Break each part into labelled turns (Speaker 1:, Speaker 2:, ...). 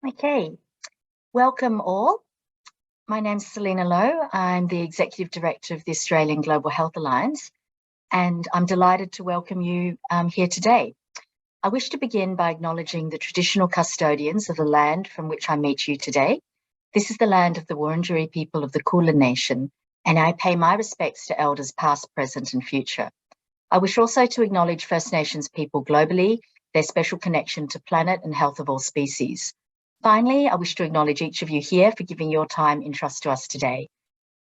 Speaker 1: Okay, welcome all. My name's Selina Lo. I'm the Executive Director of the Australian Global Health Alliance, and I'm delighted to welcome you here today. I wish to begin by acknowledging the traditional custodians of the land from which I meet you today. This is the land of the Wurundjeri people of the Kulin Nation, and I pay my respects to elders past, present and future. I wish also to acknowledge First Nations people globally, their special connection to planet and health of all species. Finally, I wish to acknowledge each of you here for giving your time in trust to us today.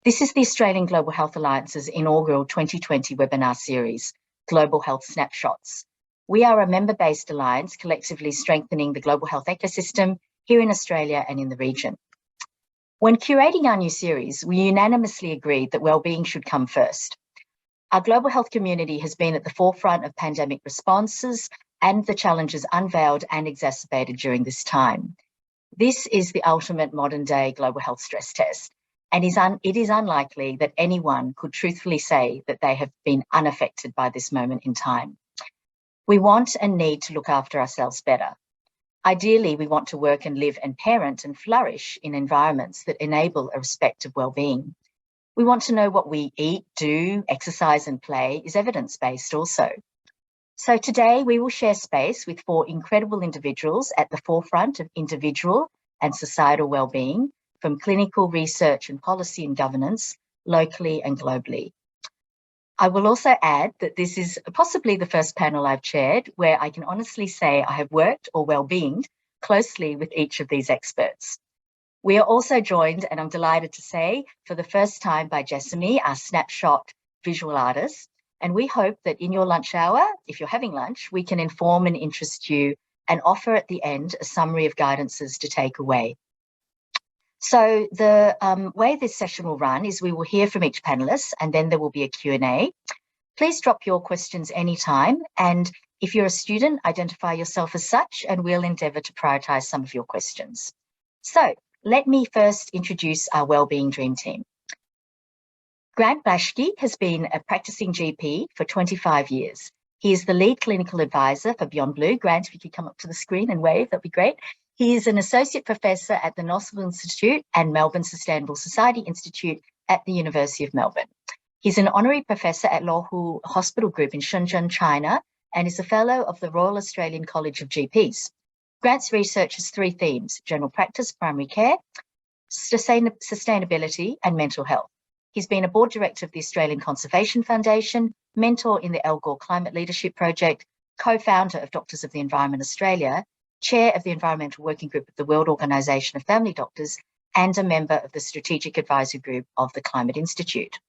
Speaker 1: This is the Australian Global Health Alliance's inaugural 2020 webinar series, Global Health Snapshots. We are a member-based alliance collectively strengthening the global health ecosystem here in Australia and in the region. When curating our new series, we unanimously agreed that wellbeing should come first. Our global health community has been at the forefront of pandemic responses and the challenges unveiled and exacerbated during this time. This is the ultimate modern-day global health stress test, and it is unlikely that anyone could truthfully say that they have been unaffected by this moment in time. We want and need to look after ourselves better. Ideally, we want to work and live and parent and flourish in environments that enable a respect of well-being. We want to know what we eat, do, exercise and play is evidence-based also. So today we will share space with 4 incredible individuals at the forefront of individual and societal wellbeing, from clinical research and policy and governance, locally and globally. I will also add that this is possibly the first panel I've chaired where I can honestly say I have worked or well-beinged closely with each of these experts. We are also joined, and I'm delighted to say, for the first time by Jessamy, our snapshot visual artist. And we hope that in your lunch hour, if you're having lunch, we can inform and interest you and offer at the end a summary of guidances to take away. So the way this session will run is we will hear from each panellist and then there will be a Q&A. Please drop your questions anytime, and if you're a student, identify yourself as such and we'll endeavour to prioritise some of your questions. So let me first introduce our wellbeing dream team. Grant Blaschke has been a practicing GP for 25 years. He is the lead clinical advisor for Beyond Blue. Grant, if you could come up to the screen and wave, that'd be great. He is an associate professor at the Nosal Institute and Melbourne Sustainable Society Institute at the University of Melbourne. He's an honorary professor at Luohu Hospital Group in Shenzhen, China, and is a fellow of the Royal Australian College of GPs. Grant's research has 3 themes: general practice, primary care, sustainability, and mental health. He's been a board director of the Australian Conservation Foundation, mentor in the Al Gore Climate Leadership Project, co-founder of Doctors of the Environment Australia, chair of the Environmental Working Group of the World Organisation of Family Doctors, and a member of the Strategic Advisory Group of the Climate Institute.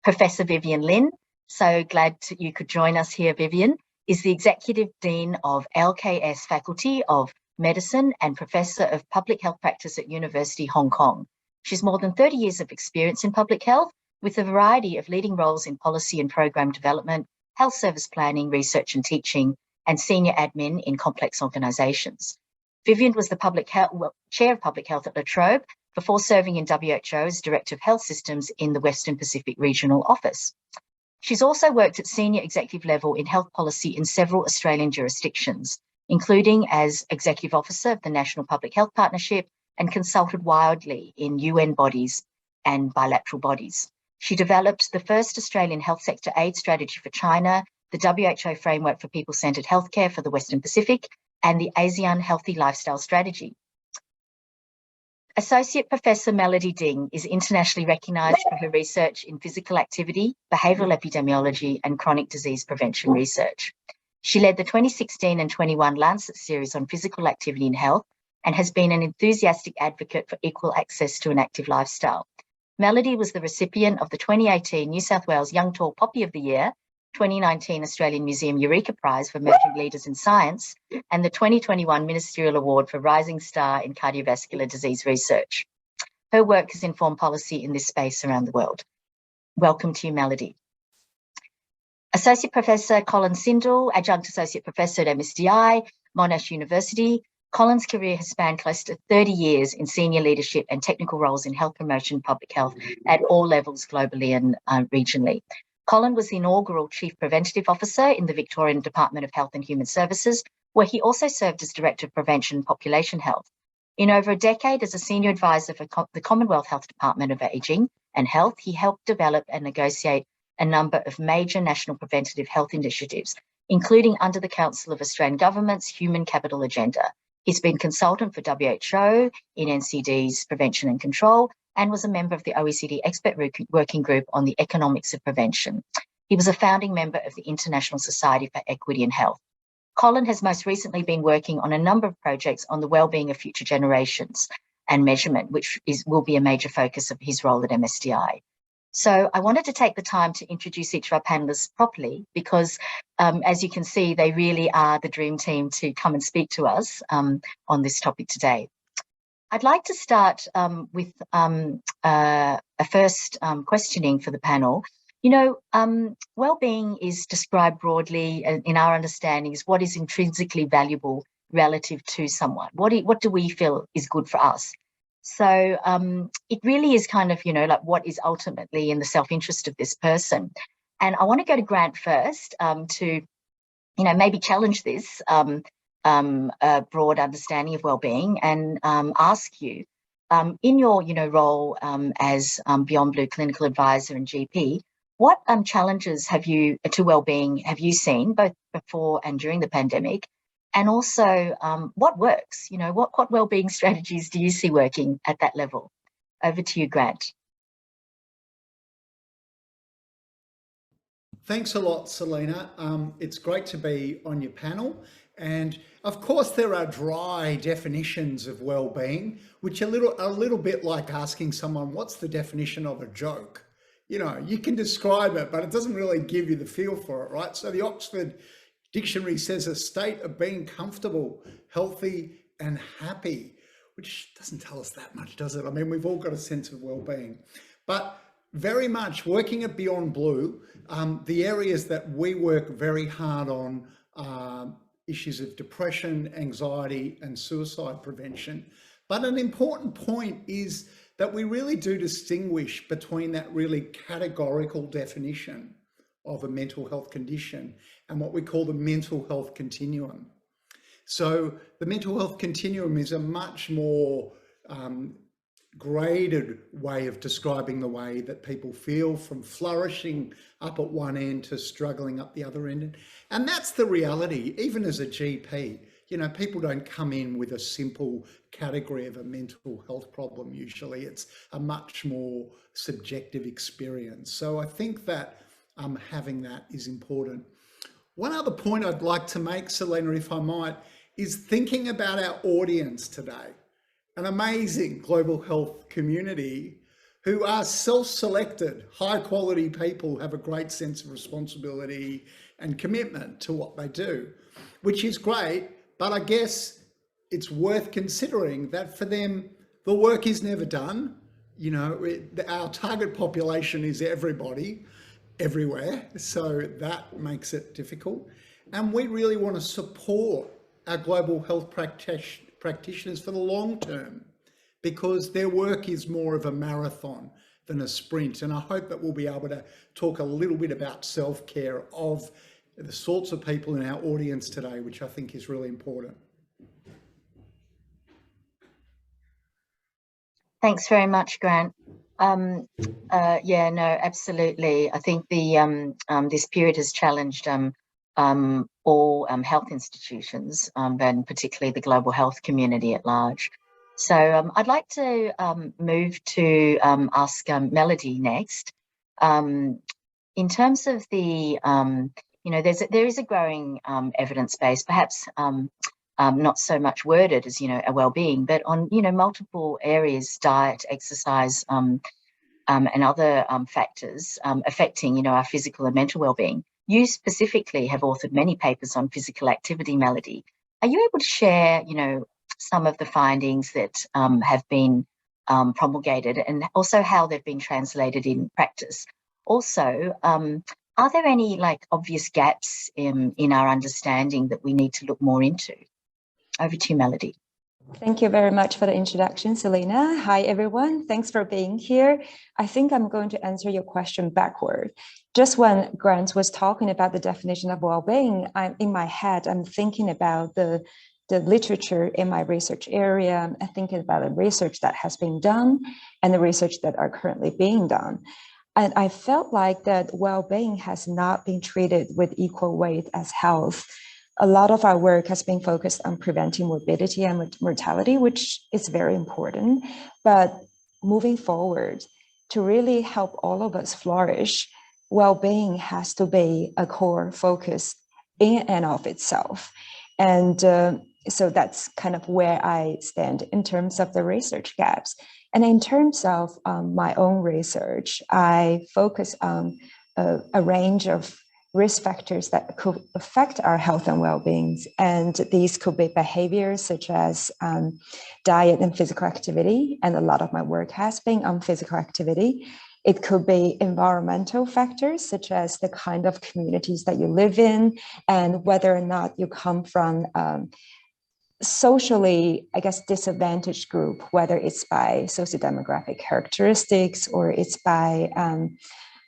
Speaker 1: Professor Vivian Lin, so glad you could join us here, Vivian, is the Executive Dean of LKS Faculty of Medicine and Professor of Public Health Practice at University Hong Kong. She's more than 30 years of experience in public health with a variety of leading roles in policy and program development, health service planning, research and teaching, and senior admin in complex organisations. Vivian was the chair of public health at La Trobe before serving in WHO as Director of Health Systems in the Western Pacific Regional Office. She's also worked at senior executive level in health policy in several Australian jurisdictions, including as Executive Officer of the National Public Health Partnership, and consulted widely in UN bodies and bilateral bodies. She developed the first Australian health sector aid strategy for China, the WHO framework for people-centred healthcare for the Western Pacific, and the ASEAN Healthy Lifestyle Strategy. Associate Professor Melody Ding is internationally recognised for her research in physical activity, behavioural epidemiology, and chronic disease prevention research. She led the 2016 and 21 Lancet series on physical activity in health, and has been an enthusiastic advocate for equal access to an active lifestyle. Melody was the recipient of the 2018 New South Wales Young Tall Poppy of the Year, 2019 Australian Museum Eureka Prize for Emerging Leaders in Science, and the 2021 Ministerial Award for Rising Star in Cardiovascular Disease Research. Her work has informed policy in this space around the world. Welcome to you, Melody. Associate Professor Colin Sindel, Adjunct Associate Professor at MSDI, Monash University. Colin's career has spanned close to 30 years in senior leadership and technical roles in health promotion and public health at all levels globally and regionally. Colin was the inaugural Chief Preventative Officer in the Victorian Department of Health and Human Services, where he also served as Director of Prevention and Population Health. In over a decade as a senior advisor for the Commonwealth Health Department of Ageing and Health, he helped develop and negotiate a number of major national preventative health initiatives, including under the Council of Australian Government's Human Capital Agenda. He's been consultant for WHO in NCD's prevention and control, and was a member of the OECD Expert Working Group on the Economics of Prevention. He was a founding member of the International Society for Equity and Health. Colin has most recently been working on a number of projects on the wellbeing of future generations and measurement, which will be a major focus of his role at MSDI. So I wanted to take the time to introduce each of our panellists properly because, as you can see, they really are the dream team to come and speak to us on this topic today. I'd like to start with a first questioning for the panel. You know, well-being is described broadly in our understanding as what is intrinsically valuable relative to someone. What do we feel is good for us? So it really is kind of, you know, like what is ultimately in the self-interest of this person. And I want to go to Grant first to, you know, maybe challenge this broad understanding of well-being and ask you, in your, you know, role as Beyond Blue clinical advisor and GP, what challenges to well-being have you seen both before and during the pandemic? And also, what works? You know, what well-being strategies do you see working at that level? Over to you, Grant.
Speaker 2: Thanks a lot, Selina. It's great to be on your panel. And of course, there are dry definitions of well-being, which are a little bit like asking someone, what's the definition of a joke? You know, you can describe it, but it doesn't really give you the feel for it, right? So the Oxford Dictionary says a state of being comfortable, healthy, and happy, which doesn't tell us that much, does it? I mean, we've all got a sense of well-being, but very much working at Beyond Blue, the areas that we work very hard on are issues of depression, anxiety, and suicide prevention. But an important point is that we really do distinguish between that really categorical definition of a mental health condition and what we call the mental health continuum. So the mental health continuum is a much more graded way of describing the way that people feel, from flourishing up at one end to struggling up the other end. And that's the reality, even as a GP. You know, people don't come in with a simple category of a mental health problem. Usually it's a much more subjective experience. So I think that having that is important. One other point I'd like to make, Selina, if I might, is thinking about our audience today. An amazing global health community who are self-selected, high quality people, have a great sense of responsibility and commitment to what they do, which is great. But I guess it's worth considering that for them, the work is never done. You know, our target population is everybody, everywhere. So that makes it difficult. And we really want to support our global health practitioners for the long term, because their work is more of a marathon than a sprint. And I hope that we'll be able to talk a little bit about self-care of the sorts of people in our audience today, which I think is really important.
Speaker 1: Thanks very much, Grant. Yeah, no, absolutely. I think the this period has challenged all health institutions, and particularly the global health community at large. So I'd like to move to ask Melody next. In terms of the, you know, there is a growing evidence base, perhaps not so much worded as, you know, a well-being, but on, you know, multiple areas, diet, exercise, and other factors affecting, you know, our physical and mental well-being. You specifically have authored many papers on physical activity, Melody. Are you able to share, you know, some of the findings that have been promulgated, and also how they've been translated in practice? Also, are there any like obvious gaps in our understanding that we need to look more into? Over to you, Melody.
Speaker 3: Thank you very much for the introduction, Selina. Hi, everyone. Thanks for being here. I think I'm going to answer your question backward. Just when Grant was talking about the definition of well-being, in my head, I'm thinking about the the literature in my research area, and thinking about the research that has been done and the research that are currently being done. And I felt like that well-being has not been treated with equal weight as health. A lot of our work has been focused on preventing morbidity and mortality, which is very important. But moving forward, to really help all of us flourish, well-being has to be a core focus in and of itself. And so that's kind of where I stand in terms of the research gaps. And in terms of my own research, I focus on a range of risk factors that could affect our health and well-being. And these could be behaviors such as diet and physical activity. And a lot of my work has been on physical activity. It could be environmental factors, such as the kind of communities that you live in and whether or not you come from socially, I guess, disadvantaged group, whether it's by sociodemographic characteristics or it's by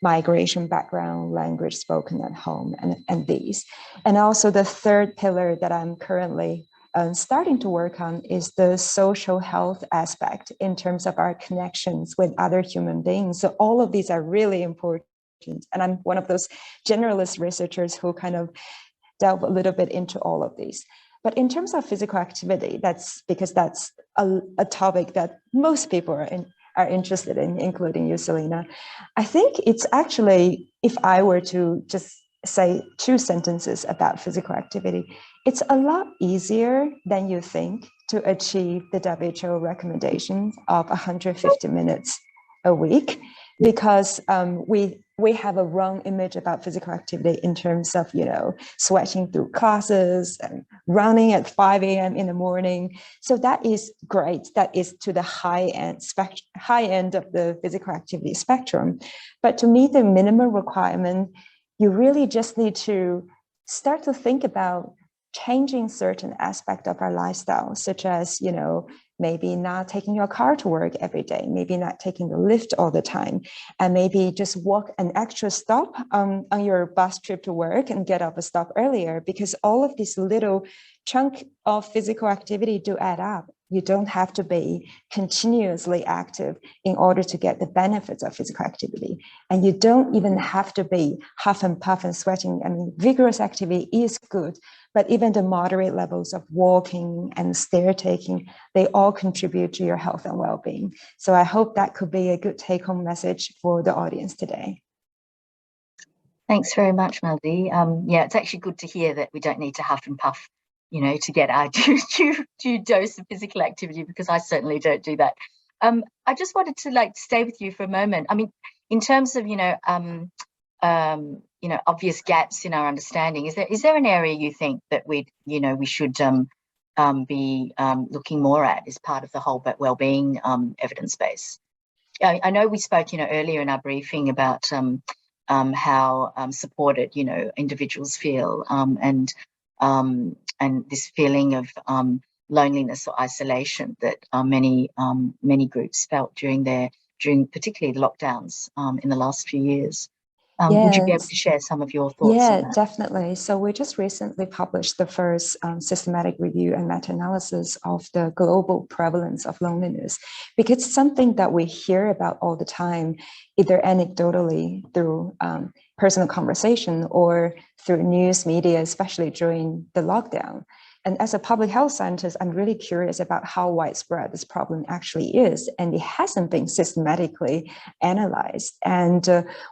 Speaker 3: migration background, language spoken at home, and these. And also the third pillar that I'm currently starting to work on is the social health aspect in terms of our connections with other human beings. So all of these are really important. And I'm one of those generalist researchers who kind of delve a little bit into all of these. But in terms of physical activity, that's because that's a topic that most people are interested in, including you, Selina. I think it's actually, if I were to just say 2 sentences about physical activity, it's a lot easier than you think to achieve the WHO recommendation of 150 minutes a week, because we have a wrong image about physical activity in terms of, sweating through classes and running at 5 a.m. in the morning. So that is great. That is to the high end of the physical activity spectrum. But to meet the minimum requirement, you really just need to start to think about changing certain aspects of our lifestyle, such as, maybe not taking your car to work every day, maybe not taking the lift all the time, and maybe just walk an extra stop on your bus trip to work and get up a stop earlier, because all of these little chunk of physical activity do add up. You don't have to be continuously active in order to get the benefits of physical activity. And you don't even have to be huff and puff and sweating. I mean, vigorous activity is good, but even the moderate levels of walking and stair taking, they all contribute to your health and well-being. So I hope that could be a good take-home message for the audience today.
Speaker 1: Thanks very much, Melody. Yeah, it's actually good to hear that we don't need to huff and puff, to get our due dose of physical activity, because I certainly don't do that. I just wanted to stay with you for a moment. I mean, in terms of obvious gaps in our understanding, is there an area you think that we should be looking more at as part of the whole wellbeing evidence base? I know we spoke earlier in our briefing about how supported individuals feel, and this feeling of loneliness or isolation that many groups felt during particularly the lockdowns in the last few years. Would you be able to share some of your thoughts?
Speaker 3: Yeah, definitely. So we just recently published the first systematic review and meta-analysis of the global prevalence of loneliness, because it's something that we hear about all the time, either anecdotally through personal conversation or through news media, especially during the lockdown. And as a public health scientist, I'm really curious about how widespread this problem actually is, and it hasn't been systematically analyzed. And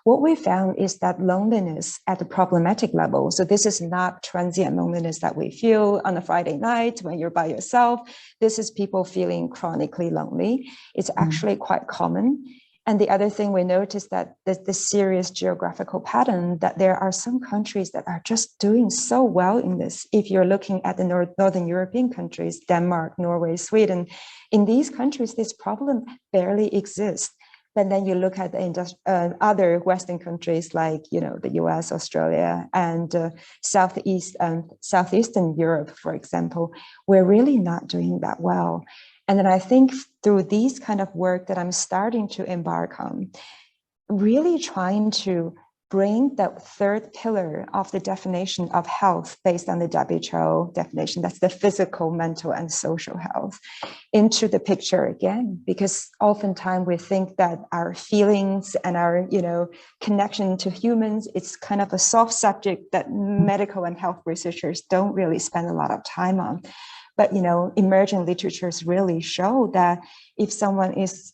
Speaker 3: what we found is that loneliness at the problematic level, so this is not transient loneliness that we feel on a Friday night when you're by yourself. This is people feeling chronically lonely. It's actually quite common. And the other thing we noticed that the serious geographical pattern, that there are some countries that are just doing so well in this. If you're looking at the Northern European countries, Denmark, Norway, Sweden, in these countries, this problem barely exists. But then you look at the other Western countries like, the US, Australia, and Southeastern Europe, for example, we're really not doing that well. And then I think through these kind of work that I'm starting to embark on, really trying to bring the third pillar of the definition of health based on the WHO definition, that's the physical, mental, and social health, into the picture again, because oftentimes we think that our feelings and our, connection to humans, it's kind of a soft subject that medical and health researchers don't really spend a lot of time on. But, emerging literatures really show that if someone is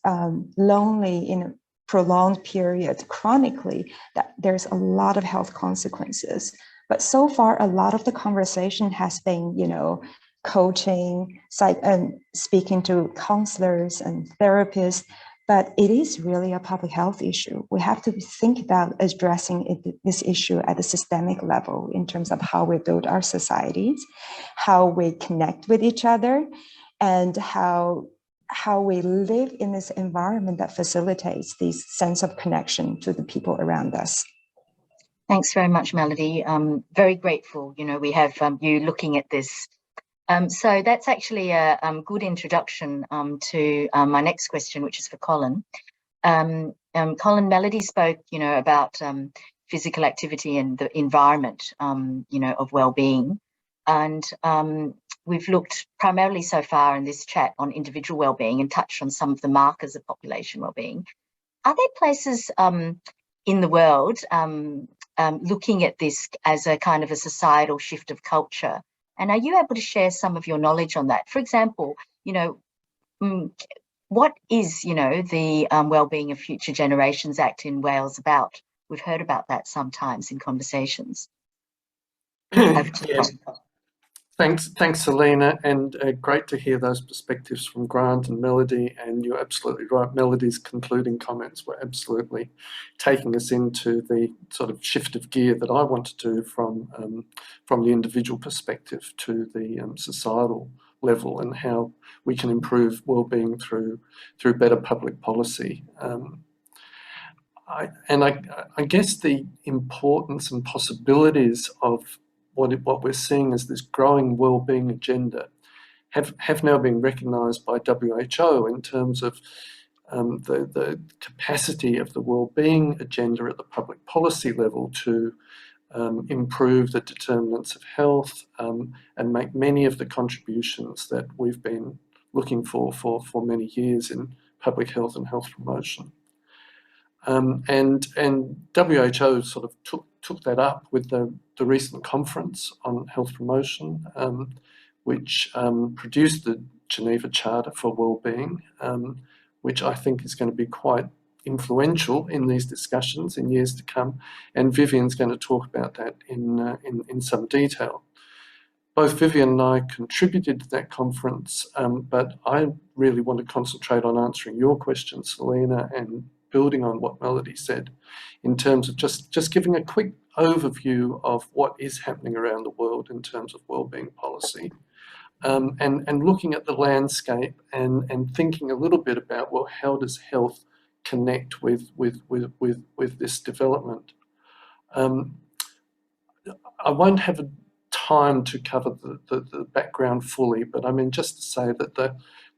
Speaker 3: lonely in a prolonged period chronically, that there's a lot of health consequences. But so far, a lot of the conversation has been, coaching, and speaking to counselors and therapists, but it is really a public health issue. We have to think about addressing this issue at a systemic level in terms of how we build our societies, how we connect with each other, and how we live in this environment that facilitates this sense of connection to the people around us.
Speaker 1: Thanks very much, Melody. Very grateful, we have you looking at this. So that's actually a good introduction to my next question, which is for Colin. Colin, Melody spoke, about physical activity and the environment, of well-being. And we've looked primarily so far in this chat on individual well-being and touched on some of the markers of population well-being. Are there places in the world looking at this as a kind of a societal shift of culture? And are you able to share some of your knowledge on that? For example, what is, the Wellbeing of Future Generations Act in Wales about? We've heard about that sometimes in conversations. Over to
Speaker 4: Yes. Thanks, Selina, and great to hear those perspectives from Grant and Melody. And you're absolutely right. Melody's concluding comments were absolutely taking us into the sort of shift of gear that I want to do from the individual perspective to the societal level, and how we can improve well-being through better public policy. I guess the importance and possibilities of what we're seeing as this growing well-being agenda have now been recognised by WHO in terms of the capacity of the well-being agenda at the public policy level to improve the determinants of health and make many of the contributions that we've been looking for many years in public health and health promotion. And WHO sort of took that up with the recent conference on health promotion, which produced the Geneva Charter for Wellbeing, which I think is going to be quite influential in these discussions in years to come. And Vivian's going to talk about that in some detail. Both Vivian and I contributed to that conference, but I really want to concentrate on answering your questions, Selina, and building on what Melody said in terms of just giving a quick overview of what is happening around the world in terms of wellbeing policy, and looking at the landscape and thinking a little bit about, well, how does health connect with this development? I won't have time to cover the background fully, but I mean, just to say that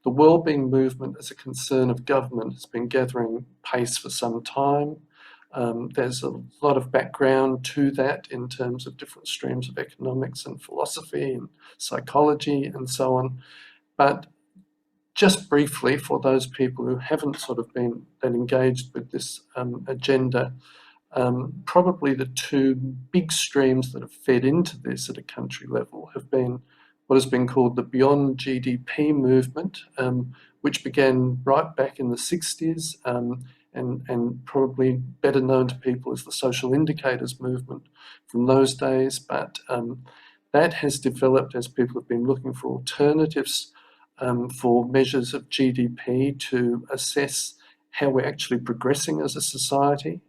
Speaker 4: the wellbeing movement as a concern of government has been gathering pace for some time. There's a lot of background to that in terms of different streams of economics and philosophy and psychology and so on. But just briefly, for those people who haven't sort of been that engaged with this agenda, probably the two big streams that have fed into this at a country level have been what has been called the Beyond GDP movement, which began right back in the 60s and probably better known to people as the social indicators movement from those days. But that has developed as people have been looking for alternatives for measures of GDP to assess how we're actually progressing as a society.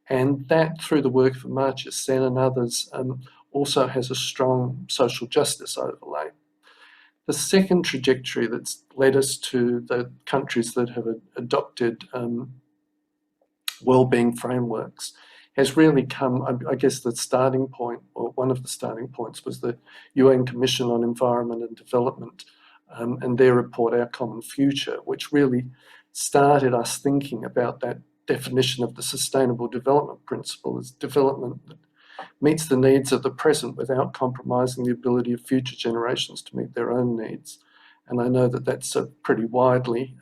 Speaker 4: And that, through the work of Amartya Sen and others, also has a strong social justice overlay. The second trajectory that's led us to the countries that have adopted wellbeing frameworks has really come, I guess the starting point, or one of the starting points, was the UN Commission on Environment and Development and their report, Our Common Future, which really started us thinking about that definition of the Sustainable Development Principle as development that meets the needs of the present without compromising the ability of future generations to meet their own needs. And I know that that's a pretty widely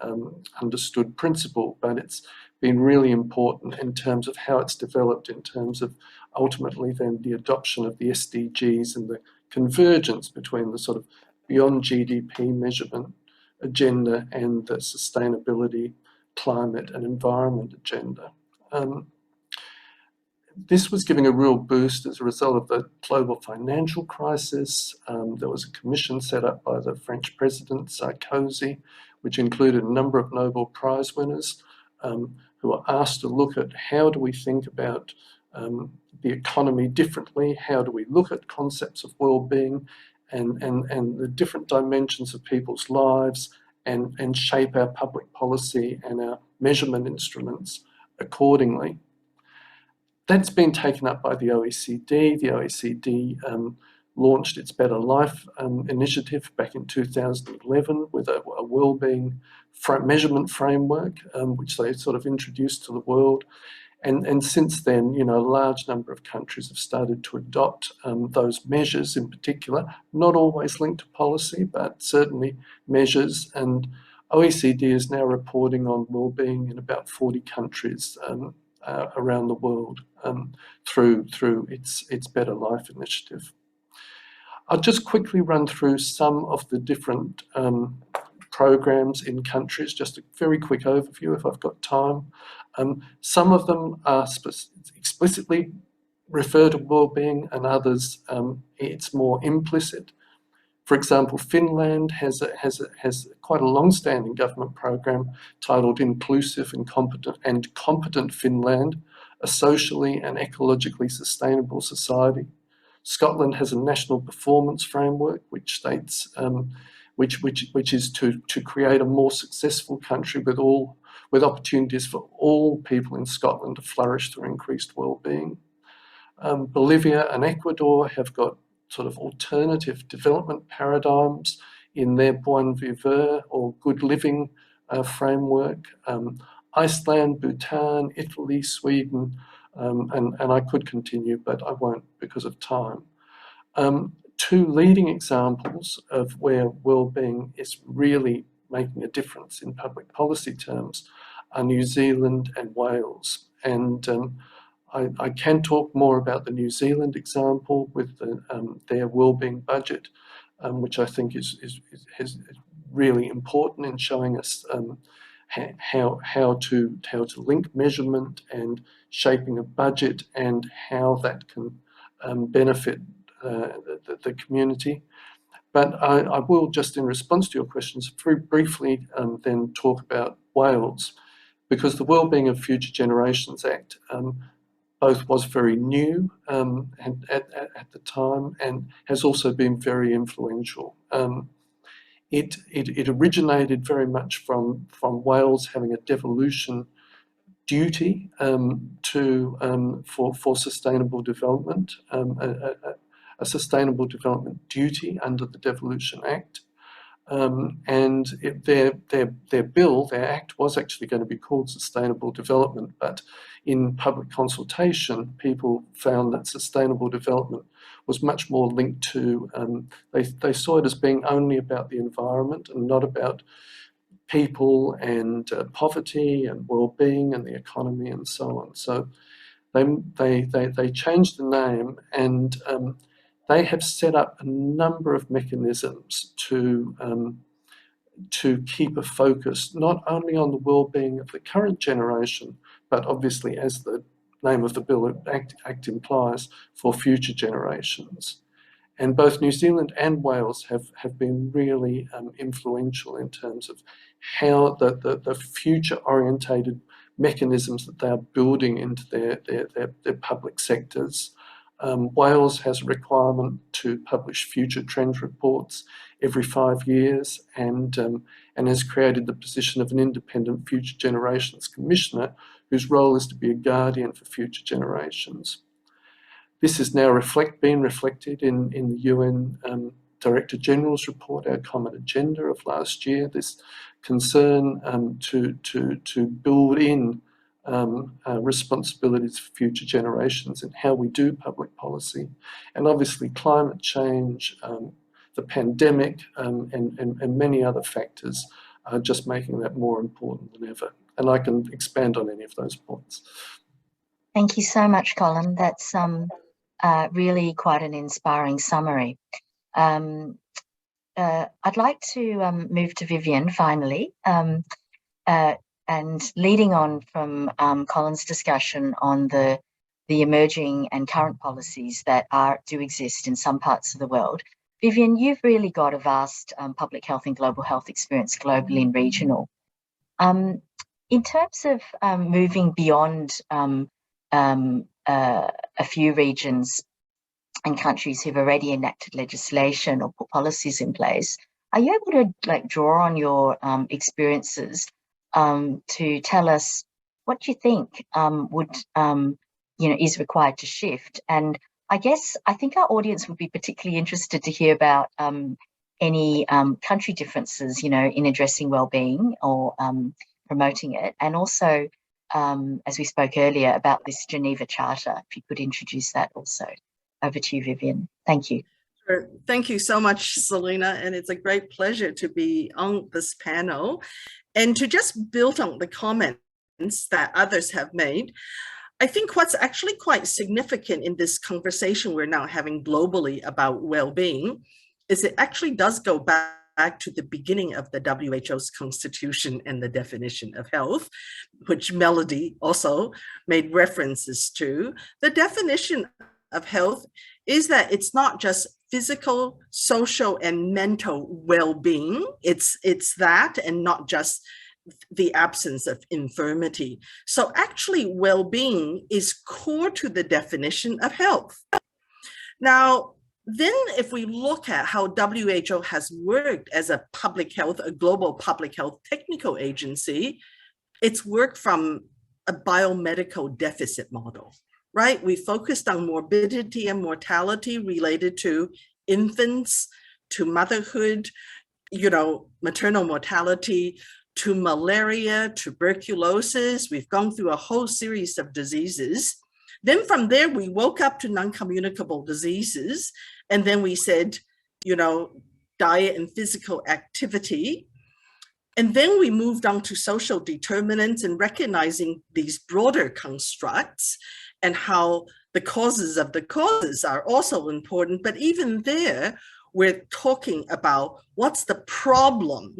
Speaker 4: understood principle, but it's been really important in terms of how it's developed, in terms of ultimately then the adoption of the SDGs and the convergence between the sort of beyond GDP measurement agenda and the sustainability, climate and environment agenda. This was giving a real boost as a result of the global financial crisis. There was a commission set up by the French president, Sarkozy, which included a number of Nobel Prize winners who were asked to look at how do we think about the economy differently, how do we look at concepts of well-being and the different dimensions of people's lives and shape our public policy and our measurement instruments accordingly. That's been taken up by the OECD. The OECD launched its Better Life initiative back in 2011 with a wellbeing measurement framework, which they sort of introduced to the world. And since then, a large number of countries have started to adopt those measures in particular, not always linked to policy, but certainly measures. And OECD is now reporting on wellbeing in about 40 countries around the world through its Better Life initiative. I'll just quickly run through some of the different programs in countries, just a very quick overview if I've got time. Some of them are explicitly refer to wellbeing, and others it's more implicit. For example, Finland has quite a long-standing government program titled Inclusive and Competent Finland, a socially and ecologically sustainable society. Scotland has a national performance framework which states which is to create a more successful country with opportunities for all people in Scotland to flourish through increased well-being. Bolivia and Ecuador have got sort of alternative development paradigms in their Buen Vivir or good living framework. Iceland, Bhutan, Italy, Sweden, and I could continue, but I won't because of time. Two leading examples of where wellbeing is really making a difference in public policy terms are New Zealand and Wales. And I can talk more about the New Zealand example with their wellbeing budget, which I think is really important in showing us how to link measurement and shaping a budget and how that can benefit the community. But I will, just in response to your questions, very briefly then talk about Wales, because the Wellbeing of Future Generations Act both was very new at the time and has also been very influential. It originated very much from Wales having a devolution duty for sustainable development, a sustainable development duty under the Devolution Act. And their bill, their act, was actually going to be called Sustainable Development, but in public consultation, people found that sustainable development was much more linked to, they saw it as being only about the environment and not about people and poverty and well-being and the economy and so on. So they changed the name, and they have set up a number of mechanisms to keep a focus not only on the well-being of the current generation, but obviously, as the name of the bill act implies, for future generations. And both New Zealand and Wales have been really influential in terms of how the future-orientated mechanisms that they are building into their public sectors. Wales has a requirement to publish future trend reports every 5 years, and has created the position of an independent Future Generations Commissioner, whose role is to be a guardian for future generations. This has now been reflected in the UN Director General's report, Our Common Agenda, of last year. This concern to build in responsibilities for future generations in how we do public policy. And obviously climate change, the pandemic, and many other factors are just making that more important than ever. And I can expand on any of those points.
Speaker 1: Thank you so much, Colin. That's really quite an inspiring summary. I'd like to move to Vivian finally, and leading on from Colin's discussion on the emerging and current policies that do exist in some parts of the world. Vivian, you've really got a vast public health and global health experience, global and regional. In terms of moving beyond a few regions and countries who've already enacted legislation or put policies in place, are you able to draw on your experiences to tell us what you think is required to shift? And I think our audience would be particularly interested to hear about any country differences, in addressing wellbeing or promoting it, and also, as we spoke earlier, about this Geneva Charter. If you could introduce that also. Over to you, Vivian. Thank you.
Speaker 5: Sure. Thank you so much, Selina, and it's a great pleasure to be on this panel. And to just build on the comments that others have made, I think what's actually quite significant in this conversation we're now having globally about well-being is it actually does go back to the beginning of the WHO's constitution and the definition of health, which Melody also made references to. The definition of health is that it's not just physical, social, and mental well-being. It's that, and not just the absence of infirmity. So actually, well-being is core to the definition of health. Now, then if we look at how WHO has worked as a global public health technical agency, it's worked from a biomedical deficit model, right? We focused on morbidity and mortality related to infants, to motherhood, maternal mortality, to malaria, tuberculosis. We've gone through a whole series of diseases. Then from there, we woke up to non-communicable diseases. And then we said, diet and physical activity. And then we moved on to social determinants and recognizing these broader constructs and how the causes of the causes are also important. But even there, we're talking about what's the problem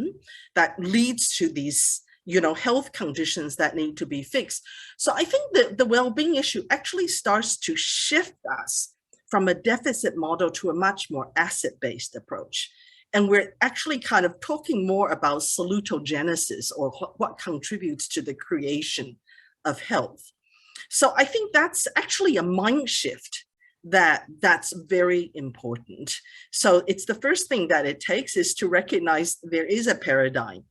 Speaker 5: that leads to these, health conditions that need to be fixed. So I think that the well-being issue actually starts to shift us from a deficit model to a much more asset-based approach. And we're actually kind of talking more about salutogenesis, or what contributes to the creation of health. So I think that's actually a mind shift that's very important. So it's the first thing that it takes is to recognize there is a paradigm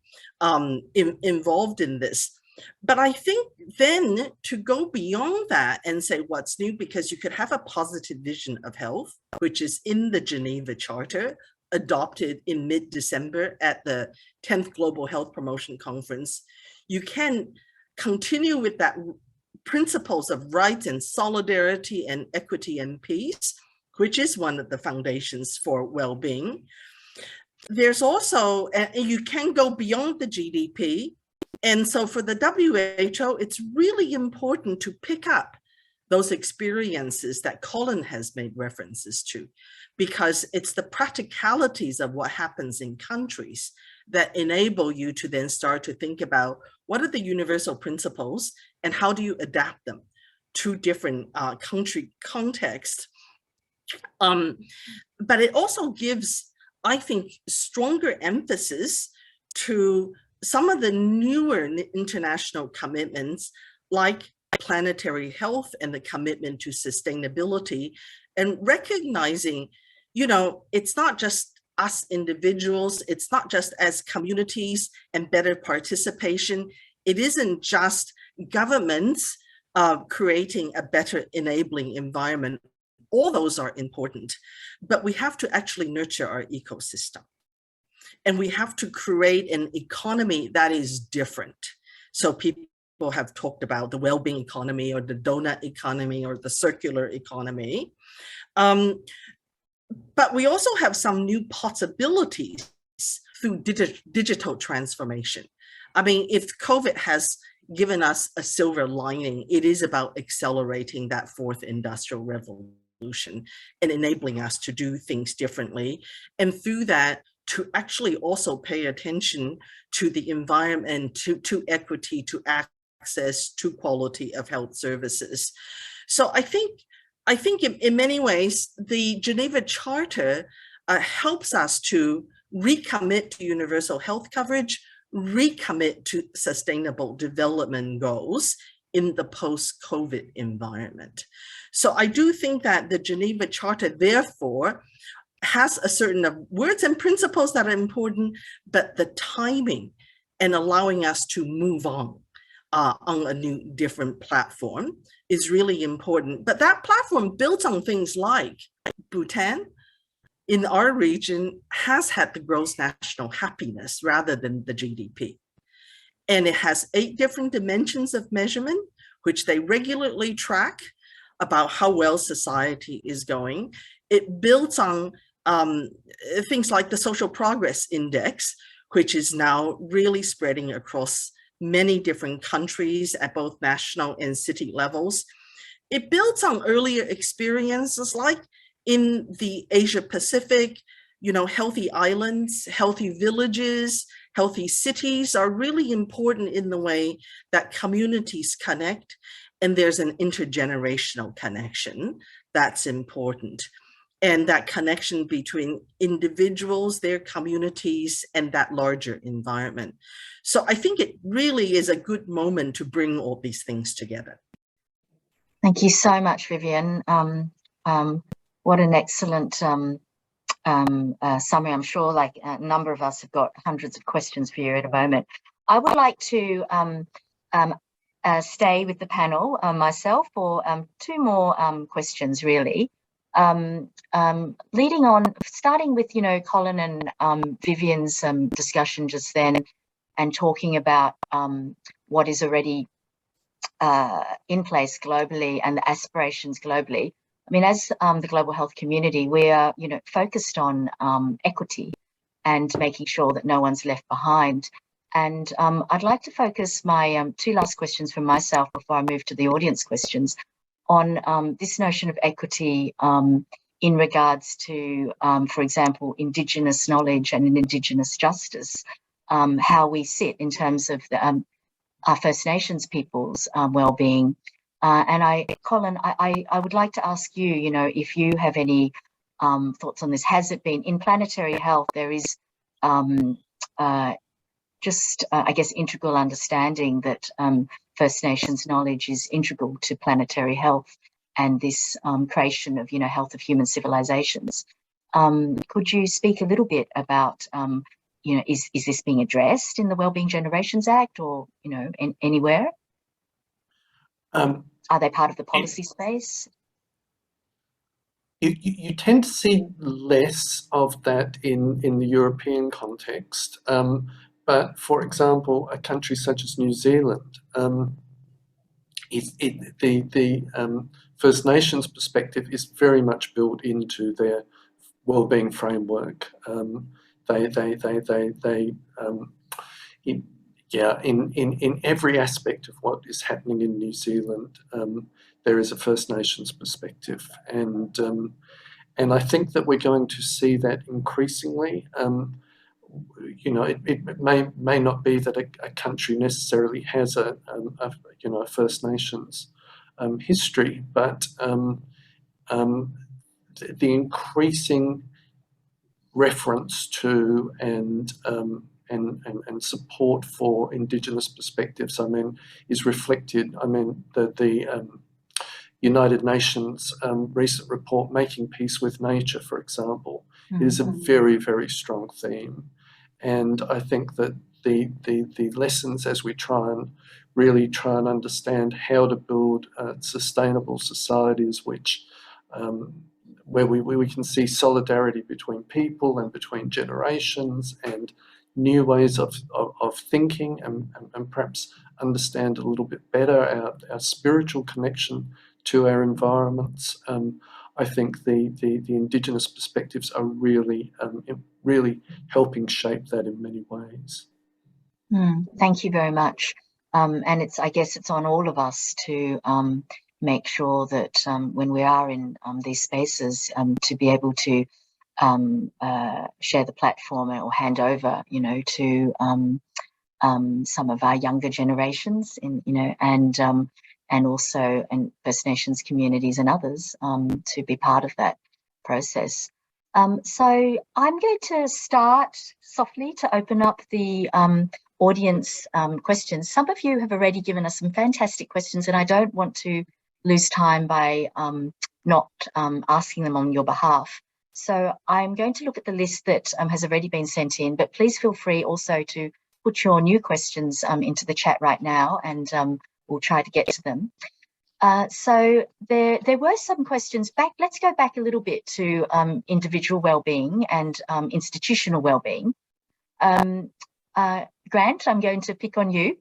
Speaker 5: involved in this. But I think then to go beyond that and say what's new, because you could have a positive vision of health, which is in the Geneva Charter, adopted in mid-December at the 10th Global Health Promotion Conference. You can continue with that principles of rights and solidarity and equity and peace, which is one of the foundations for well-being. There's also, you can go beyond the GDP. And so for the WHO, it's really important to pick up those experiences that Colin has made references to, because it's the practicalities of what happens in countries that enable you to then start to think about what are the universal principles and how do you adapt them to different country contexts. But it also gives, I think, stronger emphasis to some of the newer international commitments, like planetary health and the commitment to sustainability, and recognizing, it's not just us individuals, it's not just as communities and better participation. It isn't just governments creating a better enabling environment. All those are important, but we have to actually nurture our ecosystem. And we have to create an economy that is different. So people people have talked about the well-being economy or the donut economy or the circular economy. But we also have some new possibilities through digital transformation. I mean, if COVID has given us a silver lining, it is about accelerating that fourth industrial revolution and enabling us to do things differently. And through that, to actually also pay attention to the environment, to equity, to access, to quality of health services. So I think in many ways, the Geneva Charter helps us to recommit to universal health coverage, recommit to sustainable development goals in the post-COVID environment. So I do think that the Geneva Charter, therefore, has a certain of words and principles that are important, but the timing and allowing us to move on a new, different platform is really important. But that platform built on things like Bhutan, in our region, has had the gross national happiness rather than the GDP. And it has 8 different dimensions of measurement, which they regularly track about how well society is going. It builds on things like the Social Progress Index, which is now really spreading across many different countries at both national and city levels. It builds on earlier experiences like in the Asia Pacific, healthy islands, healthy villages, healthy cities are really important in the way that communities connect, and there's an intergenerational connection that's important. And that connection between individuals, their communities, and that larger environment. So I think it really is a good moment to bring all these things together.
Speaker 1: Thank you so much, Vivian. What an excellent summary. I'm sure like a number of us have got hundreds of questions for you at a moment. I would like to stay with the panel myself for 2 more questions, really. Leading on, starting with, Colin and Vivian's discussion just then, and talking about what is already in place globally and the aspirations globally. I mean, as the global health community, we are, focused on equity and making sure that no one's left behind. And I'd like to focus my 2 last questions from myself before I move to the audience questions on this notion of equity in regards to, for example, Indigenous knowledge and Indigenous justice, how we sit in terms of the, our First Nations people's well-being. And Colin, I would like to ask you, if you have any thoughts on this. Has it been in planetary health? There is just, I guess, integral understanding that First Nations knowledge is integral to planetary health and this creation of, health of human civilizations. Could you speak a little bit about, is this being addressed in the Wellbeing Generations Act or, anywhere? Are they part of the policy space?
Speaker 4: You tend to see less of that in the European context. But for example, a country such as New Zealand, the First Nations perspective is very much built into their wellbeing framework. In every aspect of what is happening in New Zealand, there is a First Nations perspective, and I think that we're going to see that increasingly. It may not be that a country necessarily has a First Nations history, but the increasing reference to and support for Indigenous perspectives, is reflected. The United Nations recent report, Making Peace with Nature, for example, is a very, very strong theme. And I think that the lessons as we really try and understand how to build sustainable societies where we can see solidarity between people and between generations, and new ways of thinking and perhaps understand a little bit better our spiritual connection to our environments. I think the Indigenous perspectives are really helping shape that in many ways.
Speaker 1: Thank you very much. And I guess it's on all of us to make sure that when we are in these spaces, to be able to share the platform or hand over, to some of our younger generations, and also First Nations communities and others to be part of that process. So I'm going to start softly to open up the audience questions. Some of you have already given us some fantastic questions, and I don't want to lose time by not asking them on your behalf. So I'm going to look at the list that has already been sent in, but please feel free also to put your new questions into the chat right now, and we'll try to get to them. So there were some questions back. Let's go back a little bit to individual wellbeing and institutional wellbeing. Grant, I'm going to pick on you.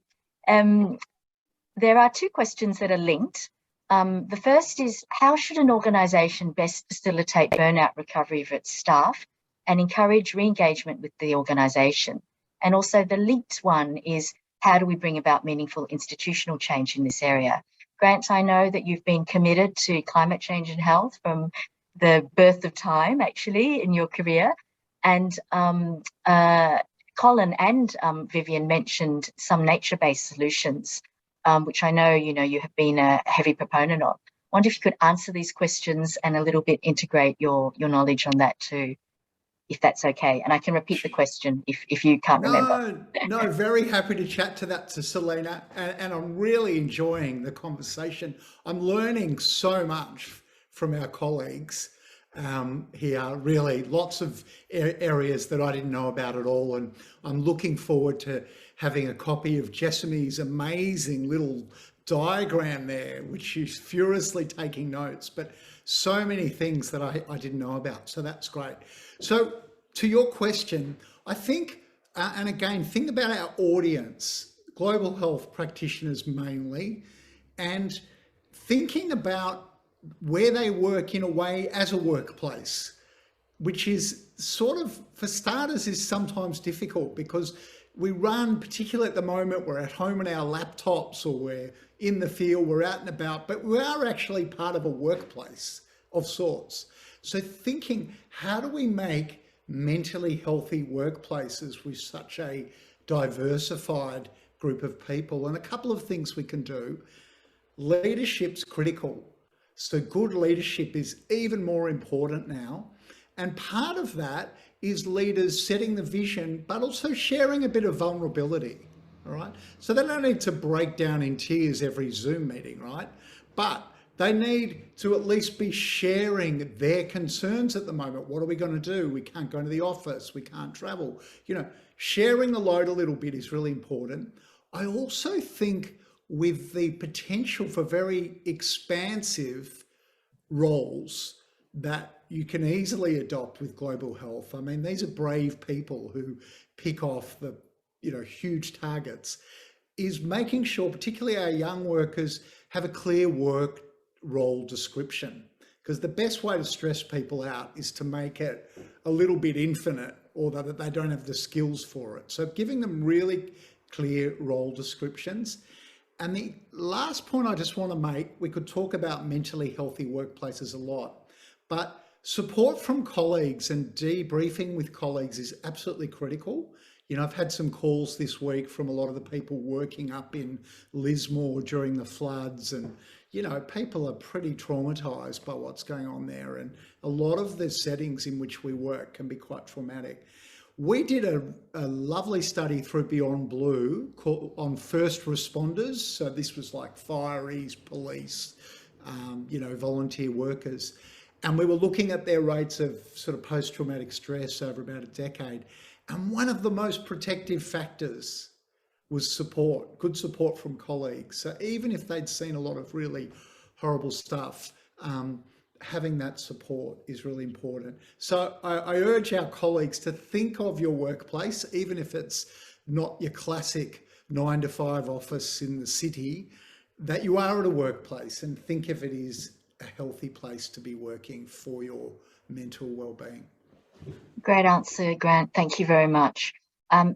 Speaker 1: There are two questions that are linked. The first is, how should an organisation best facilitate burnout recovery of its staff and encourage re-engagement with the organisation? And also the linked one is, how do we bring about meaningful institutional change in this area? Grant, I know that you've been committed to climate change and health from the birth of time, actually, in your career. And Colin and Vivian mentioned some nature-based solutions, which I know, you have been a heavy proponent of. I wonder if you could answer these questions and a little bit integrate your knowledge on that too, if that's okay. And I can repeat the question if you can't remember.
Speaker 2: No, very happy to chat to that to Selina, and I'm really enjoying the conversation. I'm learning so much from our colleagues here, really lots of areas that I didn't know about at all, and I'm looking forward to having a copy of Jessamine's amazing little diagram there, which she's furiously taking notes, but so many things that I didn't know about, so that's great. So to your question, I think, and again, think about our audience, global health practitioners mainly, and thinking about where they work in a way as a workplace, which is sort of, for starters, is sometimes difficult because we run, particularly at the moment, we're at home on our laptops or we're in the field, we're out and about, but we are actually part of a workplace of sorts. So thinking, how do we make mentally healthy workplaces with such a diversified group of people? And a couple of things we can do. Leadership's critical. So good leadership is even more important now. And part of that is leaders setting the vision, but also sharing a bit of vulnerability, all right? So they don't need to break down in tears every Zoom meeting, right? But they need to at least be sharing their concerns at the moment. What are we going to do? We can't go to the office. We can't travel. Sharing the load a little bit is really important. I also think with the potential for very expansive roles that you can easily adopt with global health. I mean, these are brave people who pick off the, huge targets, is making sure, particularly our young workers, have a clear work role description. Because the best way to stress people out is to make it a little bit infinite, or that they don't have the skills for it. So giving them really clear role descriptions. And the last point I just want to make, we could talk about mentally healthy workplaces a lot, but support from colleagues and debriefing with colleagues is absolutely critical. I've had some calls this week from a lot of the people working up in Lismore during the floods, and people are pretty traumatized by what's going on there, and a lot of the settings in which we work can be quite traumatic. We did a lovely study through Beyond Blue on first responders. So this was like fireys, police, volunteer workers. And we were looking at their rates of sort of post-traumatic stress over about a decade. And one of the most protective factors was support, good support from colleagues. So even if they'd seen a lot of really horrible stuff, having that support is really important. So I urge our colleagues to think of your workplace, even if it's not your classic 9-to-5 office in the city, that you are at a workplace, and think if it is a healthy place to be working for your mental well-being.
Speaker 1: Great answer, Grant. Thank you very much.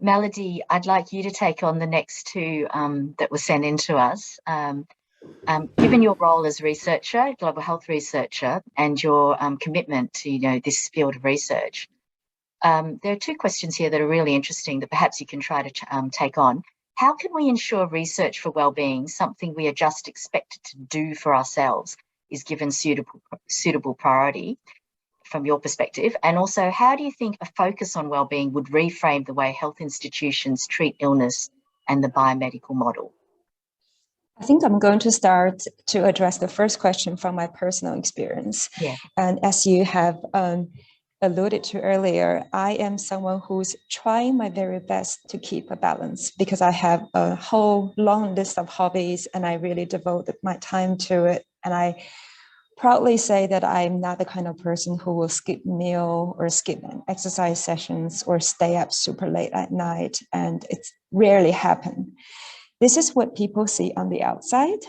Speaker 1: Melody, I'd like you to take on the next two that were sent in to us. Given your role as researcher, global health researcher, and your commitment to this field of research, there are two questions here that are really interesting that perhaps you can try to take on. How can we ensure research for wellbeing, something we are just expected to do for ourselves, is given suitable priority from your perspective? And also, how do you think a focus on wellbeing would reframe the way health institutions treat illness and the biomedical model?
Speaker 3: I think I'm going to start to address the first question from my personal experience.
Speaker 1: Yeah.
Speaker 3: And as you have alluded to earlier, I am someone who's trying my very best to keep a balance, because I have a whole long list of hobbies and I really devoted my time to it. And I proudly say that I'm not the kind of person who will skip meal or skip exercise sessions or stay up super late at night, and it's rarely happened. This is what people see on the outside,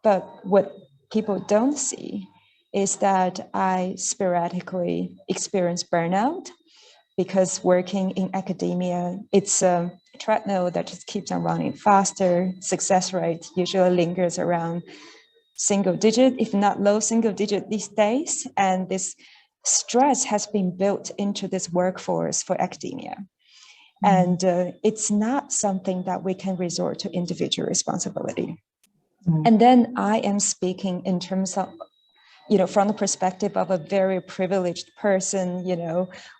Speaker 3: but what people don't see is that I sporadically experience burnout, because working in academia, it's a treadmill that just keeps on running faster. Success rate usually lingers around single digit, if not low single digit these days. And this stress has been built into this workforce for academia. And it's not something that we can resort to individual responsibility. And then I am speaking in terms of, from the perspective of a very privileged person,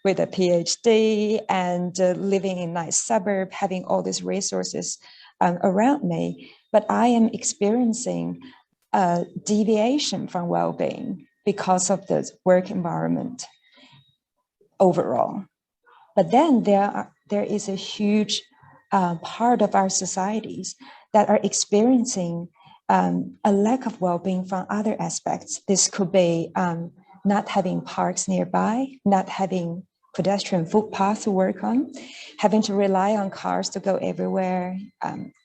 Speaker 3: with a PhD and living in a nice suburb, having all these resources around me. But I am experiencing a deviation from well-being because of the work environment overall. But then there is a huge part of our societies that are experiencing a lack of well-being from other aspects. This could be not having parks nearby, not having pedestrian footpaths to work on, having to rely on cars to go everywhere,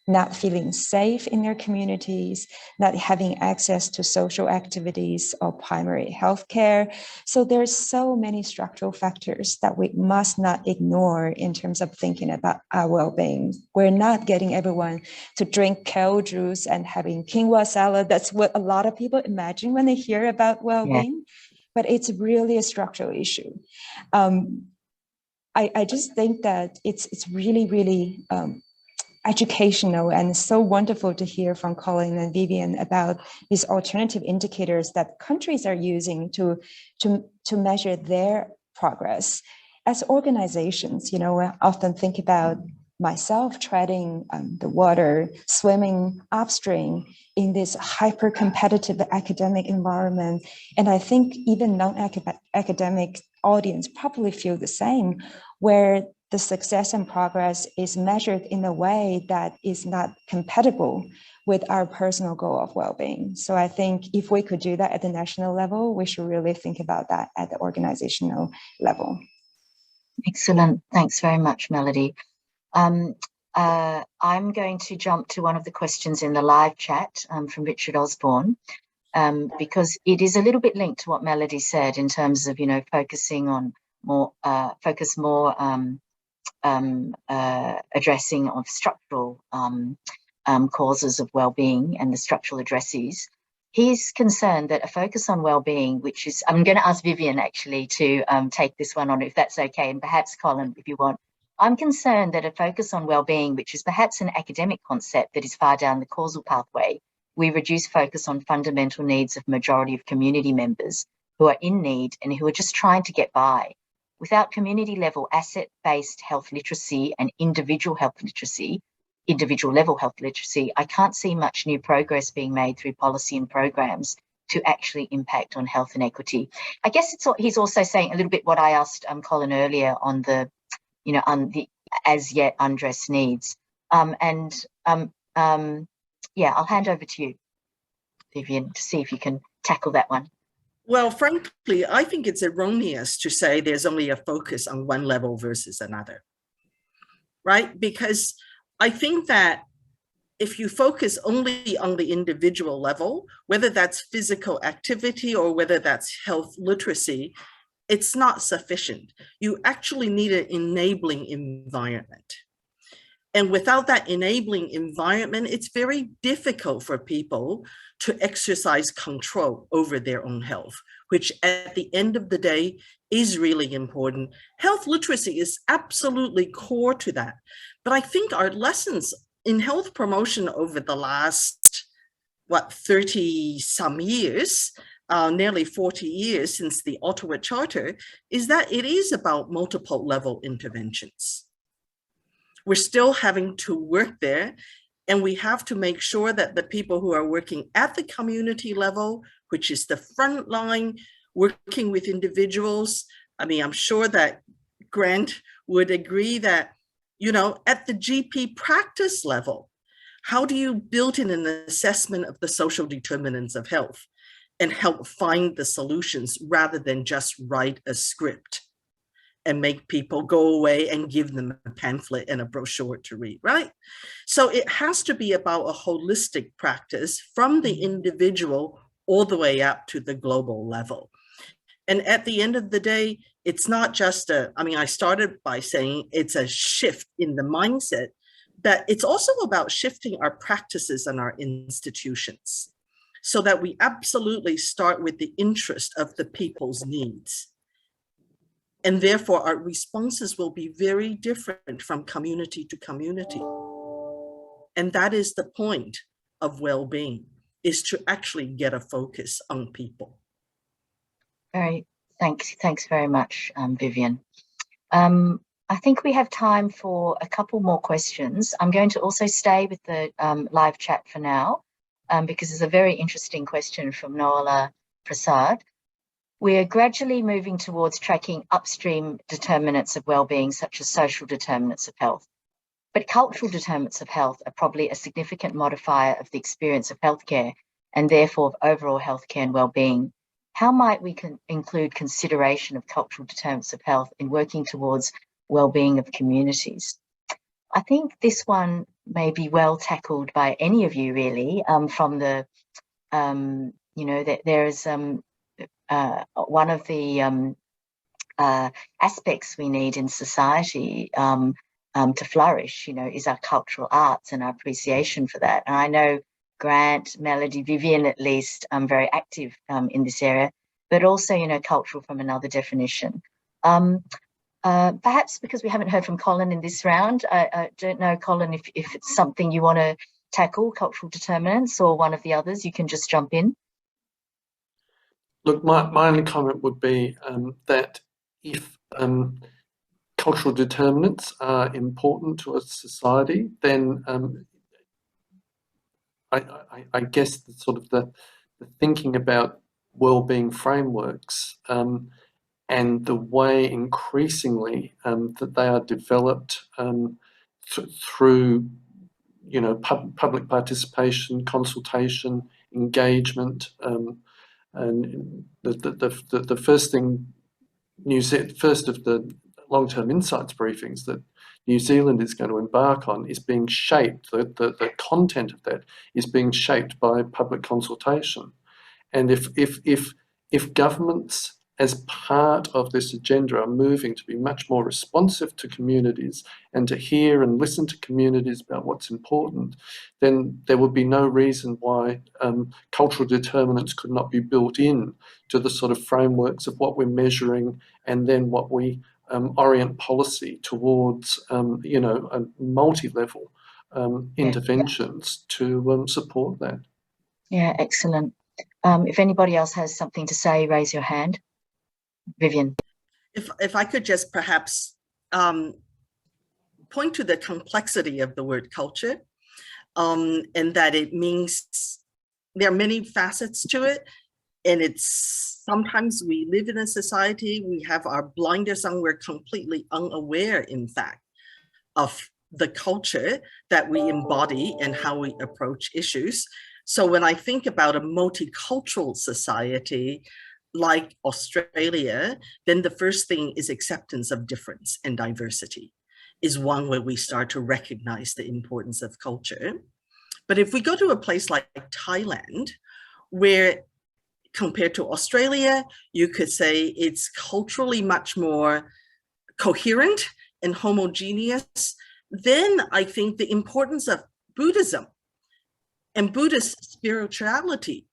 Speaker 3: not feeling safe in their communities, not having access to social activities or primary health care. So there's so many structural factors that we must not ignore in terms of thinking about our well-being. We're not getting everyone to drink kale juice and having quinoa salad. That's what a lot of people imagine when they hear about well-being. Yeah. But it's really a structural issue. I just think that it's really, really educational and so wonderful to hear from Colin and Vivian about these alternative indicators that countries are using to measure their progress. As organizations, I often think about myself treading the water, swimming upstream in this hyper-competitive academic environment. And I think even non-academic audience probably feel the same, where the success and progress is measured in a way that is not compatible with our personal goal of well-being. So I think if we could do that at the national level, we should really think about that at the organizational level.
Speaker 1: Excellent. Thanks very much, Melody. I'm going to jump to one of the questions in the live chat from Richard Osborne, because it is a little bit linked to what Melody said in terms of, focusing on addressing of structural causes of well-being and the structural addresses. He's concerned that a focus on well-being, which is, I'm going to ask Vivian actually to take this one on, if that's okay, and perhaps Colin, if you want. I'm concerned that a focus on well-being, which is perhaps an academic concept that is far down the causal pathway, we reduce focus on fundamental needs of majority of community members who are in need and who are just trying to get by. Without community-level asset-based health literacy and individual level health literacy, I can't see much new progress being made through policy and programs to actually impact on health and equity. I guess he's also saying a little bit what I asked Colin earlier on the as yet undressed needs. Yeah, I'll hand over to you, Vivian, to see if you can tackle that one.
Speaker 5: Well, frankly, I think it's erroneous to say there's only a focus on one level versus another, right? Because I think that if you focus only on the individual level, whether that's physical activity or whether that's health literacy, it's not sufficient. You actually need an enabling environment. And without that enabling environment, it's very difficult for people to exercise control over their own health, which at the end of the day is really important. Health literacy is absolutely core to that. But I think our lessons in health promotion over the last, 30 some years, nearly 40 years since the Ottawa Charter, is that it is about multiple level interventions. We're still having to work there, and we have to make sure that the people who are working at the community level, which is the front line, working with individuals. I mean, I'm sure that Grant would agree that, at the GP practice level, how do you build in an assessment of the social determinants of health and help find the solutions rather than just write a script and make people go away and give them a pamphlet and a brochure to read, right? So it has to be about a holistic practice from the individual all the way up to the global level. And at the end of the day, it's not just I started by saying it's a shift in the mindset, but it's also about shifting our practices and our institutions so that we absolutely start with the interest of the people's needs. And therefore, our responses will be very different from community to community. And that is the point of well-being, is to actually get a focus on people.
Speaker 1: Thanks very much, Vivian. I think we have time for a couple more questions. I'm going to also stay with the live chat for now, because there's a very interesting question from Noala Prasad. We're gradually moving towards tracking upstream determinants of well-being, such as social determinants of health. But cultural determinants of health are probably a significant modifier of the experience of healthcare and therefore of overall healthcare and well-being. How might we include consideration of cultural determinants of health in working towards well-being of communities? I think this one may be well tackled by any of you, really, from the, that there is one of the aspects we need in society to flourish, is our cultural arts and our appreciation for that. And I know Grant, Melody, Vivian, at least, very active in this area, but also, cultural from another definition. Perhaps because we haven't heard from Colin in this round, I don't know, Colin, if it's something you want to tackle, cultural determinants, or one of the others, you can just jump in.
Speaker 4: Look, my only comment would be that if cultural determinants are important to a society, then I guess the thinking about well-being frameworks and the way increasingly that they are developed through public participation, consultation, engagement, and the first thing, first of the long-term insights briefings that New Zealand is going to embark on is being shaped, the content of that is being shaped by public consultation. And if governments as part of this agenda are moving to be much more responsive to communities and to hear and listen to communities about what's important, then there would be no reason why cultural determinants could not be built in to the sort of frameworks of what we're measuring and then what we orient policy towards, a multi-level interventions to support that.
Speaker 1: Yeah, excellent. If anybody else has something to say, raise your hand. Vivian.
Speaker 5: If I could just perhaps point to the complexity of the word culture, and that it means there are many facets to it. And it's sometimes we live in a society, we have our blinders on, we're completely unaware, in fact, of the culture that we embody and how we approach issues. So when I think about a multicultural society, like Australia, then the first thing is acceptance of difference and diversity is one where we start to recognize the importance of culture. But if we go to a place like Thailand, where compared to Australia, you could say it's culturally much more coherent and homogeneous, then I think the importance of Buddhism and Buddhist spirituality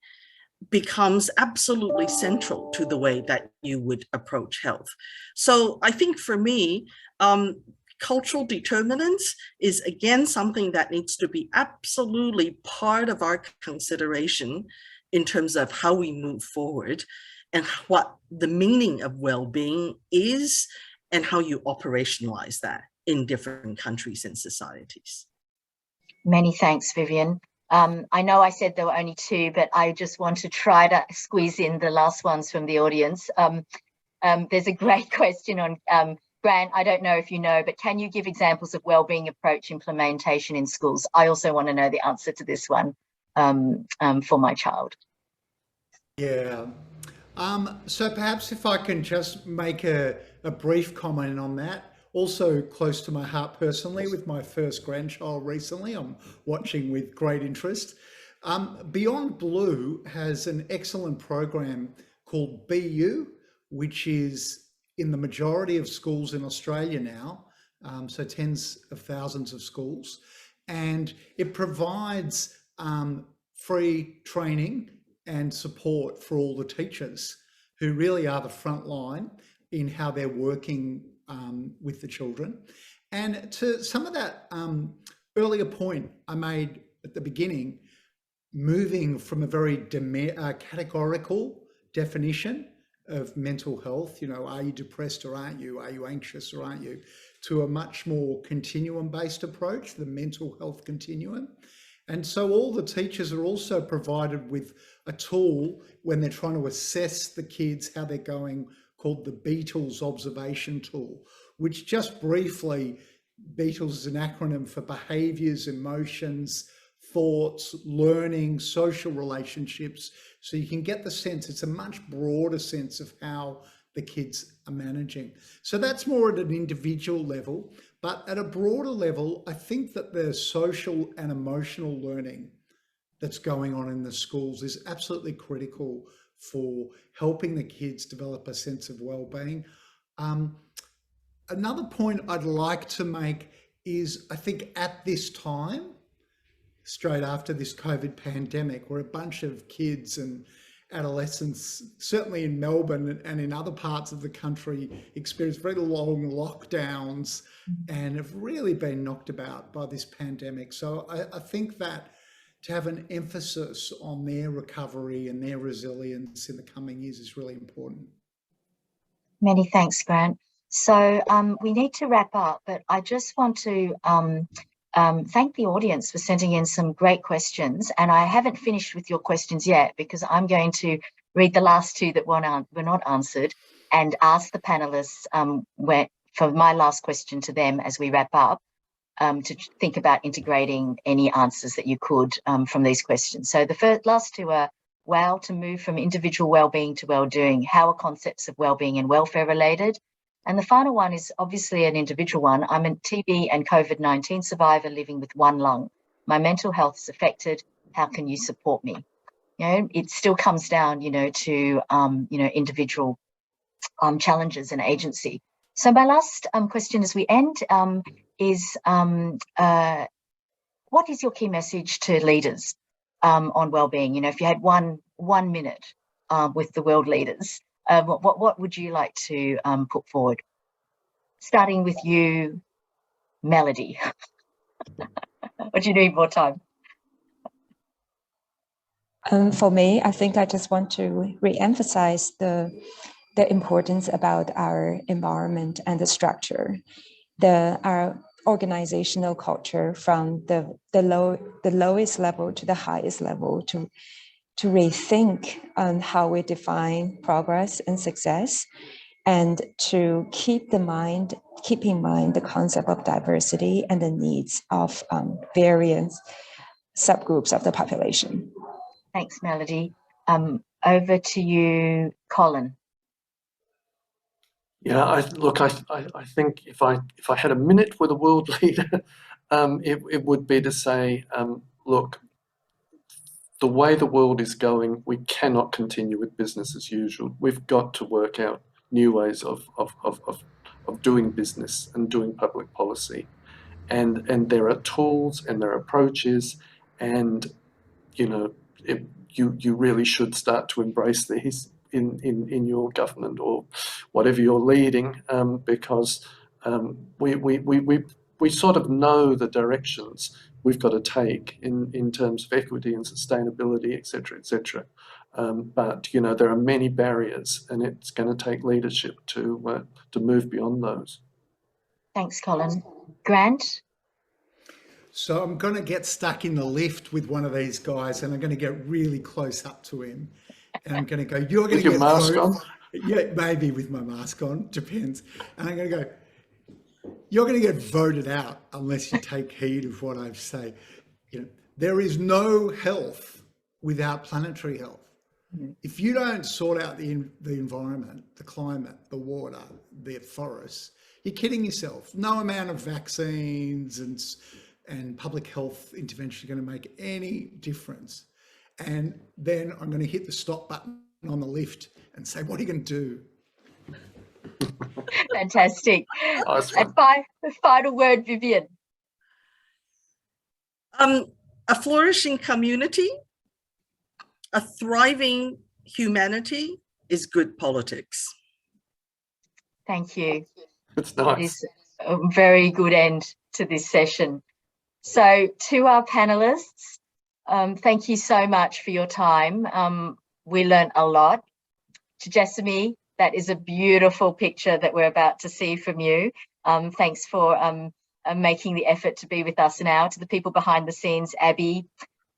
Speaker 5: becomes absolutely central to the way that you would approach health. So I think for me, cultural determinants is again something that needs to be absolutely part of our consideration in terms of how we move forward and what the meaning of well-being is and how you operationalize that in different countries and societies.
Speaker 1: Many thanks, Vivian. I know I said there were only two, but I just want to try to squeeze in the last ones from the audience. There's a great question on Grant. I don't know if you know, but can you give examples of wellbeing approach implementation in schools? I also want to know the answer to this one for my child.
Speaker 2: Yeah. So perhaps if I can just make a brief comment on that. Also close to my heart personally with my first grandchild recently. I'm watching with great interest. Beyond Blue has an excellent program called BU, which is in the majority of schools in Australia now, so tens of thousands of schools. And it provides free training and support for all the teachers who really are the front line in how they're working with the children. And to some of that earlier point I made at the beginning, moving from a very categorical definition of mental health, you know, are you depressed or aren't you? Are you anxious or aren't you? To a much more continuum-based approach, the mental health continuum. And so all the teachers are also provided with a tool when they're trying to assess the kids, how they're going, called the Beatles observation tool, which just briefly, Beatles is an acronym for behaviors, emotions, thoughts, learning, social relationships. So you can get the sense, it's a much broader sense of how the kids are managing. So that's more at an individual level, but at a broader level, I think that the social and emotional learning that's going on in the schools is absolutely critical for helping the kids develop a sense of well-being. Another point I'd like to make is, I think at this time, straight after this COVID pandemic, where a bunch of kids and adolescents, certainly in Melbourne and in other parts of the country, experienced very long lockdowns and have really been knocked about by this pandemic. So I think that to have an emphasis on their recovery and their resilience in the coming years is really important.
Speaker 1: Many thanks, Grant. So we need to wrap up, but I just want to thank the audience for sending in some great questions. And I haven't finished with your questions yet, because I'm going to read the last two that were not answered and ask the panelists for my last question to them as we wrap up, to think about integrating any answers that you could from these questions. So the last two are, wow, to move from individual wellbeing to well-doing, how are concepts of wellbeing and welfare related? And the final one is obviously an individual one. I'm a TB and COVID-19 survivor living with one lung. My mental health is affected. How can you support me? You know, it still comes down, to, individual challenges and agency. So my last question as we end is, what is your key message to leaders on wellbeing? If you had one minute with the world leaders, what would you like to put forward? Starting with you, Melody. Or do you need more time?
Speaker 3: For me, I think I just want to re-emphasize the importance about our environment and the structure, our organizational culture, from the lowest level to the highest level, to rethink on how we define progress and success, and to keep in mind the concept of diversity and the needs of various subgroups of the population.
Speaker 1: Thanks, Melody. over to you, Colin.
Speaker 4: Yeah, I think if I had a minute with a world leader, it would be to say, look, the way the world is going, we cannot continue with business as usual. We've got to work out new ways of doing business and doing public policy. And there are tools and there are approaches, and you really should start to embrace these in your government or whatever you're leading, because we sort of know the directions we've got to take in terms of equity and sustainability, etc., etc. But there are many barriers, and it's going to take leadership to move beyond those.
Speaker 1: Thanks, Colin. Grant?
Speaker 2: So I'm going to get stuck in the lift with one of these guys, and I'm going to get really close up to him. And I'm going to go, you're going to get
Speaker 4: mask on?
Speaker 2: Yeah, maybe with my mask on, depends. And I'm going to go, you're going to get voted out unless you take heed of what I say. There is no health without planetary health. If you don't sort out the environment, the climate, the water, the forests, you're kidding yourself. No amount of vaccines and public health intervention are going to make any difference. And then I'm going to hit the stop button on the lift and say, what are you going to do?
Speaker 1: Fantastic.
Speaker 4: Awesome.
Speaker 1: And final word, Vivian.
Speaker 5: A flourishing community, a thriving humanity is good politics.
Speaker 1: Thank you.
Speaker 4: It's nice.
Speaker 1: It is a very good end to this session. So to our panelists, thank you so much for your time. We learned a lot. To Jessamy, that is a beautiful picture that we're about to see from you. Thanks for making the effort to be with us now. To the people behind the scenes, Abby,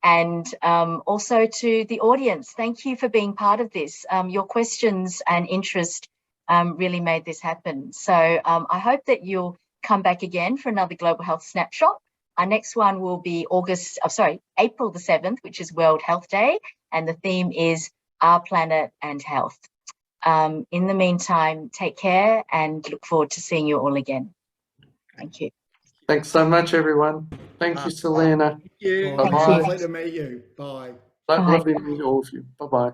Speaker 1: and also to the audience, thank you for being part of this. Your questions and interest really made this happen. So I hope that you'll come back again for another Global Health Snapshot. Our next one will be April the 7th, which is World Health Day, and the theme is Our Planet and Health. In the meantime, take care and look forward to seeing you all again. Thank you.
Speaker 4: Thanks so much, everyone. Thank you, Selina.
Speaker 5: Thank you.
Speaker 2: Oh,
Speaker 4: Bye-bye.
Speaker 2: lovely to meet you. Bye.
Speaker 4: Lovely to meet all of you. Bye-bye.